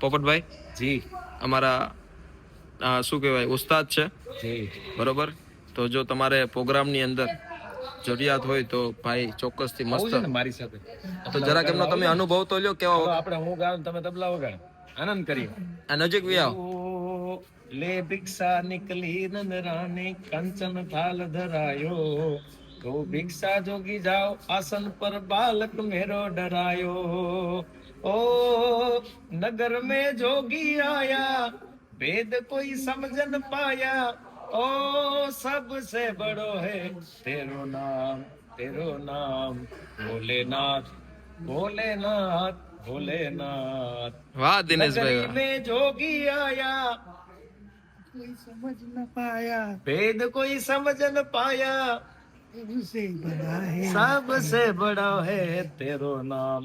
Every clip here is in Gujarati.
પોપટભાઈ જી અમારા શું કહેવાય ઉસ્તાદ છે જી બરોબર. તો જો તમારે પ્રોગ્રામની અંદર જરૂરિયાત હોય તો ભાઈ ચોક્કસથી મસ્ત આવું છે ને મારી સાથે તો જરાક એમનો તમે અનુભવ તો લ્યો કેવા ચાલો આપણે હું ગાઉં તમે તબલા વગાડો આનંદ કરીએ આ નજીક વી આવો. ઓ, લે ભિક્ષા નિકલી નંદરાની કંચન થાલ ધરાયો તો ભિક્ષા જોગી જાઓ આસન પર બાલક મેરો ડરાયો ओ नगर में जोगी आया वेद कोई समझ न पाया ओ सबसे बड़ो है तेरो नाम भोलेनाथ भोलेनाथ भोलेनाथ વાહ દિનેશભાઈ नगरी में जोगी आया कोई समझ न पाया वेद कोई समझ न पाया सबसे बड़ा है तेरो नाम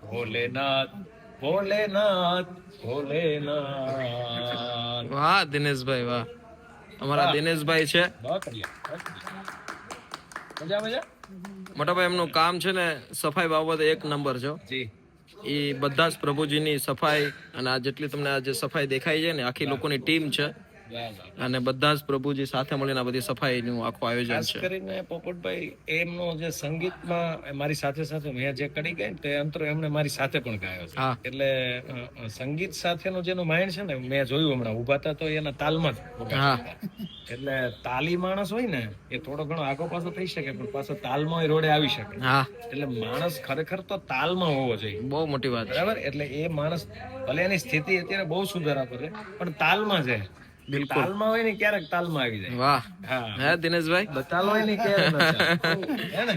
भोलेनाथ भोलेनाथ भोलेनाथ વાહ દિનેશભાઈ વાહ. અમારા દિનેશભાઈ છે बहुत बढ़िया मजा मजा મોટાભાઈ એમનું કામ છે ને સફાઈ બાબતે એક નંબર છે. जी એ બધા જ પ્રભુજીની સફાઈ અને આ જેટલી તમને આ જે સફાઈ દેખાય છે ને આખી લોકોની ટીમ છે અને બધા જ પ્રભુજી સાથે મળીને આ બધી સફાઈનું આખું આયોજન ખાસ છે. કરીને પોપટભાઈ એમનો જે સંગીતમાં મારી સાથે સાથે મેં જે કરી ગઈ તે અંતરો એમને મારી સાથે પણ ગાયો છે. હા. એટલે સંગીત સાથેનો જેનો માઇન્ડ છે ને મેં જોયું હમણાં ઉભા હતા તો એના તાલમાં જ વગાડતા હા. હતા. એટલે તાલી માણસ હોય ને એ થોડો ઘણો આગો પાછો થઈ શકે પણ પાછો તાલમાં રોડે આવી શકે. હા એટલે માણસ ખરેખર તો તાલમાં હોવો જોઈએ બહુ મોટી વાત છે. બરાબર. એટલે એ માણસ ભલે એની સ્થિતિ અત્યારે બહુ સુધારા કરે પણ તાલમાં છે. બિલકુલ. તાલમાં હોય ને ક્યારેક તાલમાં આવી જાય. વાહ હા હે દિનેશભાઈ બતાલો હોય ને ક્યારેક ન ચાલે. હે ને